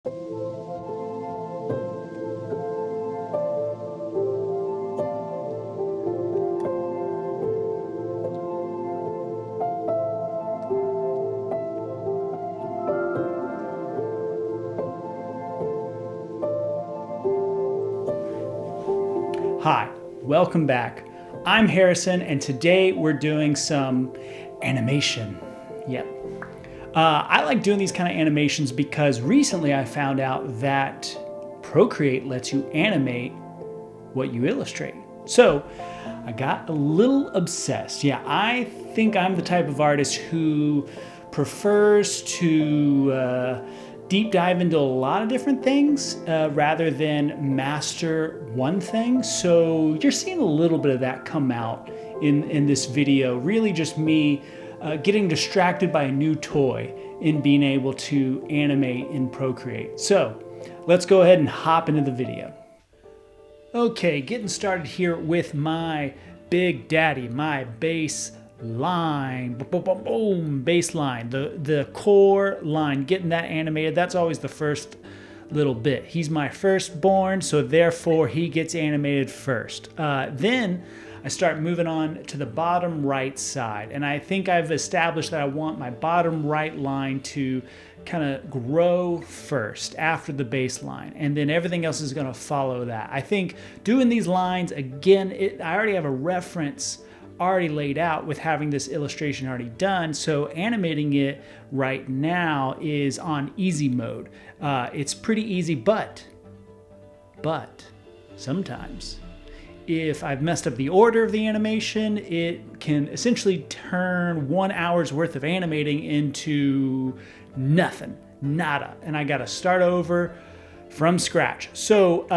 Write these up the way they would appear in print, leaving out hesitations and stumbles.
Hi, welcome back. I'm Harrison, and today we're doing some animation. Yep. I like doing these kind of animations because recently I found out that Procreate lets you animate what you illustrate. So I got a little obsessed. Yeah, I think I'm the type of artist who prefers to deep dive into a lot of different things rather than master one thing. So you're seeing a little bit of that come out in this video. Really just me getting distracted by a new toy in being able to animate in Procreate. So let's go ahead and hop into the video. Okay, getting started here with my big daddy, my bass line, boom, bass line, the core line, getting that animated. That's always the first little bit. He's my firstborn, so therefore he gets animated first. Then I start moving on to the bottom right side, and I think I've established that I want my bottom right line to kind of grow first after the baseline, and then everything else is going to follow that. I think doing these lines again, I already have a reference already laid out with having this illustration already done, so animating it right now is on easy mode. It's pretty easy, but sometimes if I've messed up the order of the animation, it can essentially turn 1 hour's worth of animating into nothing, nada, and I gotta start over from scratch. So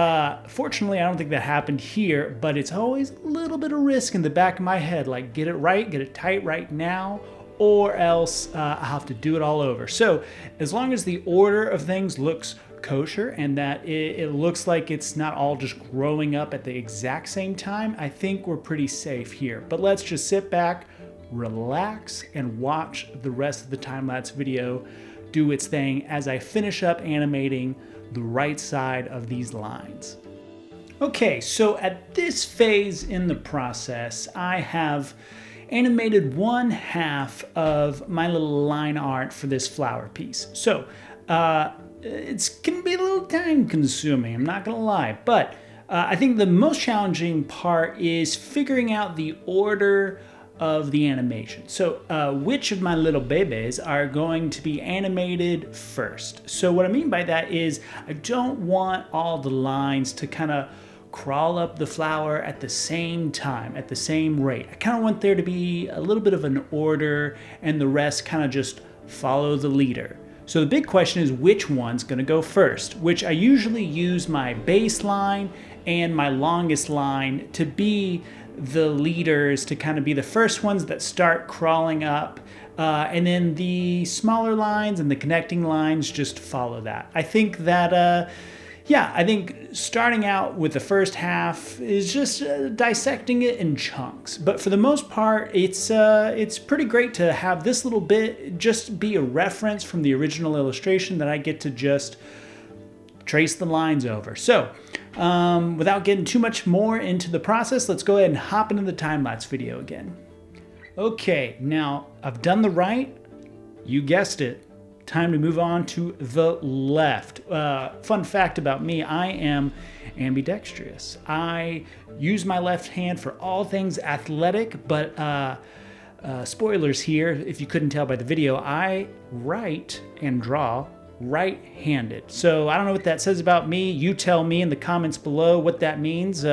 fortunately, I don't think that happened here, but it's always a little bit of risk in the back of my head, like get it right, get it tight right now, or else I'll have to do it all over. So as long as the order of things looks kosher and that it looks like it's not all just growing up at the exact same time, I think we're pretty safe here. But let's just sit back, relax, and watch the rest of the time-lapse video do its thing as I finish up animating the right side of these lines. Okay, so at this phase in the process, I have animated 1/2 of my little line art for this flower piece. So it's gonna be a little time consuming, I'm not gonna lie, but I think the most challenging part is figuring out the order of the animation. So which of my little babies are going to be animated first? So what I mean by that is I don't want all the lines to kind of crawl up the flower at the same time, at the same rate. I kind of want there to be a little bit of an order and the rest kind of just follow the leader. So the big question is which one's gonna go first, which I usually use my base line and my longest line to be the leaders, to kind of be the first ones that start crawling up, and then the smaller lines and the connecting lines just follow that. I think that, I think starting out with the first half is just dissecting it in chunks. But for the most part, it's pretty great to have this little bit just be a reference from the original illustration that I get to just trace the lines over. So without getting too much more into the process, let's go ahead and hop into the time-lapse video again. Okay, now I've done the right, you guessed it, time to move on to the left. Fun fact about me, I am ambidextrous. I use my left hand for all things athletic, but spoilers here, if you couldn't tell by the video, I write and draw right-handed. So I don't know what that says about me. You tell me in the comments below what that means.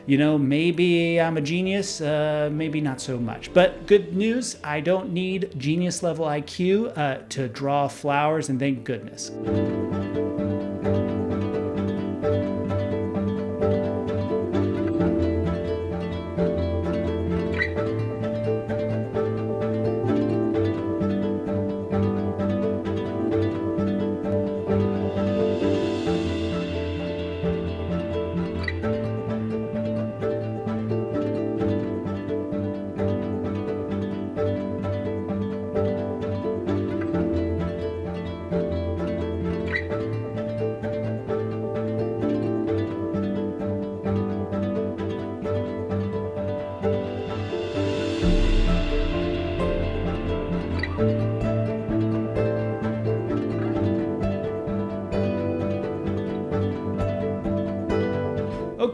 You know, maybe I'm a genius, maybe not so much. But good news, I don't need genius level IQ to draw flowers, and thank goodness.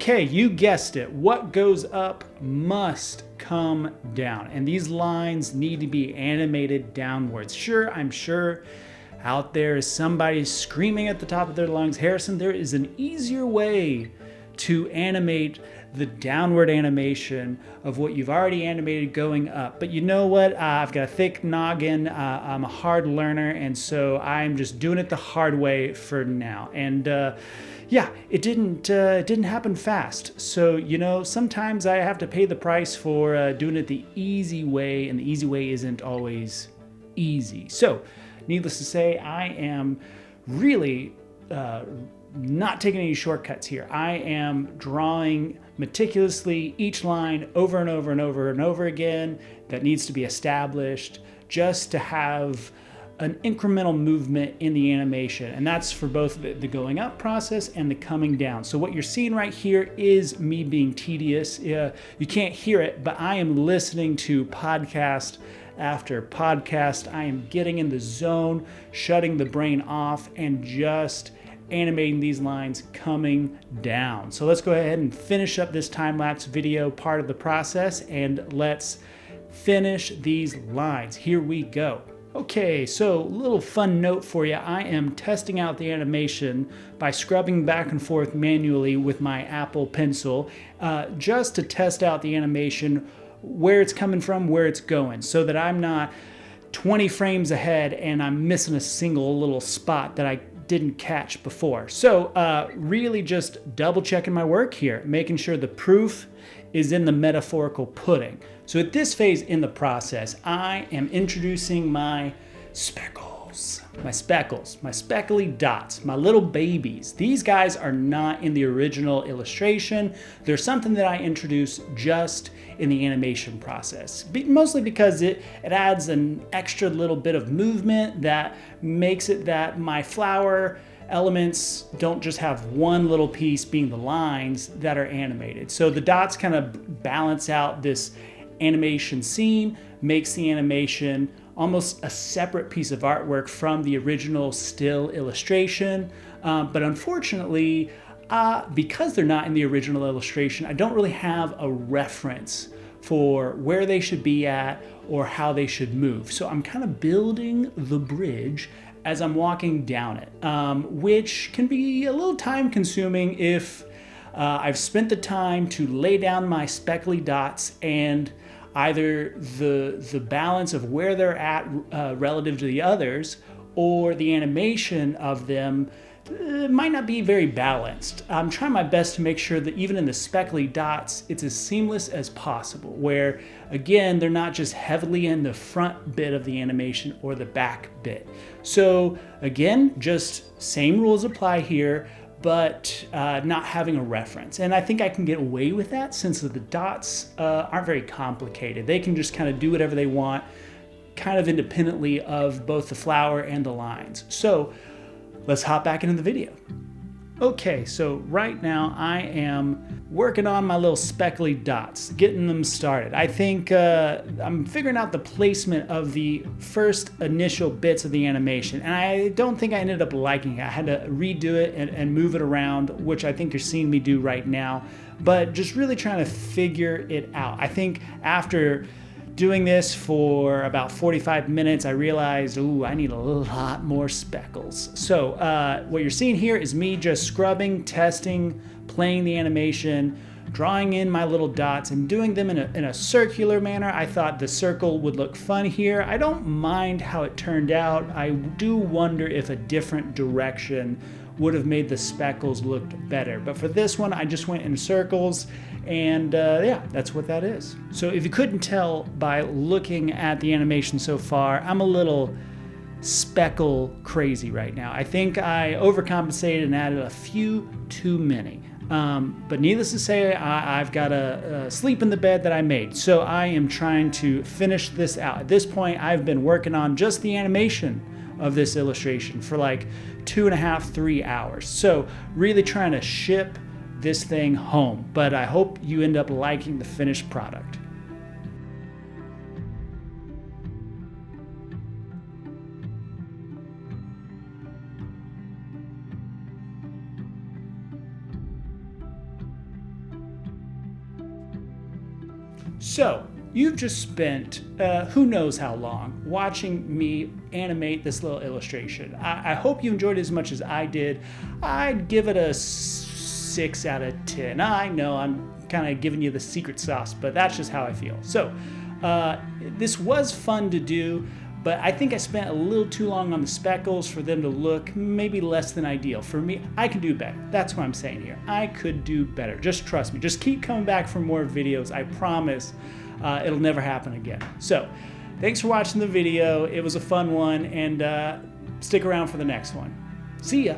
Okay, you guessed it. What goes up must come down. And these lines need to be animated downwards. Sure, I'm sure out there is somebody screaming at the top of their lungs, Harrison, there is an easier way to animate the downward animation of what you've already animated going up. But you know what? I've got a thick noggin. I'm a hard learner, and so I'm just doing it the hard way for now. And yeah, it didn't happen fast. So, you know, sometimes I have to pay the price for doing it the easy way, and the easy way isn't always easy. So, needless to say, I am really not taking any shortcuts here. I am drawing meticulously each line over and over and over and over again that needs to be established just to have an incremental movement in the animation. And that's for both the going up process and the coming down. So what you're seeing right here is me being tedious. You can't hear it, but I am listening to podcast after podcast. I am getting in the zone, shutting the brain off, and just animating these lines coming down. So let's go ahead and finish up this time-lapse video part of the process, and let's finish these lines. Here we go. Okay, so a little fun note for you. I am testing out the animation by scrubbing back and forth manually with my Apple Pencil just to test out the animation, where it's coming from, where it's going, so that I'm not 20 frames ahead and I'm missing a single little spot that I didn't catch before. So really just double checking my work here, making sure the proof is in the metaphorical pudding. So at this phase in the process, I am introducing my speckles, my speckly dots, my little babies. These guys are not in the original illustration. They're something that I introduce just in the animation process, mostly because it adds an extra little bit of movement that makes it that my flower elements don't just have one little piece being the lines that are animated. So the dots kind of balance out this animation scene, makes the animation almost a separate piece of artwork from the original still illustration. But unfortunately, because they're not in the original illustration, I don't really have a reference for where they should be at or how they should move. So I'm kind of building the bridge as I'm walking down it, which can be a little time consuming if I've spent the time to lay down my speckly dots, and either the balance of where they're at relative to the others, or the animation of them might not be very balanced. I'm trying my best to make sure that even in the speckly dots, it's as seamless as possible, where again, they're not just heavily in the front bit of the animation or the back bit. So again, just same rules apply here, but not having a reference. And I think I can get away with that since the dots aren't very complicated. They can just kind of do whatever they want, kind of independently of both the flower and the lines. So let's hop back into the video. Okay, so right now I am working on my little speckly dots, getting them started. I think I'm figuring out the placement of the first initial bits of the animation, and I don't think I ended up liking it. I had to redo it and move it around, which I think you're seeing me do right now, but just really trying to figure it out. I think after doing this for about 45 minutes, I realized, ooh, I need a lot more speckles. So what you're seeing here is me just scrubbing, testing, playing the animation, drawing in my little dots and doing them in a circular manner. I thought the circle would look fun here. I don't mind how it turned out. I do wonder if a different direction would have made the speckles look better. But for this one, I just went in circles, and yeah, that's what that is. So if you couldn't tell by looking at the animation so far, I'm a little speckle crazy right now. I think I overcompensated and added a few too many. But needless to say, I've got a sleep in the bed that I made. So I am trying to finish this out. At this point, I've been working on just the animation of this illustration for like 2.5, 3 hours. So really trying to ship this thing home. But I hope you end up liking the finished product. So, you've just spent who knows how long watching me animate this little illustration. I hope you enjoyed it as much as I did. I'd give it a 6 out of 10. I know I'm kind of giving you the secret sauce, but that's just how I feel. So, this was fun to do, but I think I spent a little too long on the speckles for them to look maybe less than ideal. For me, I can do better. That's what I'm saying here. I could do better. Just trust me. Just keep coming back for more videos. I promise it'll never happen again. So, thanks for watching the video. It was a fun one, and stick around for the next one. See ya.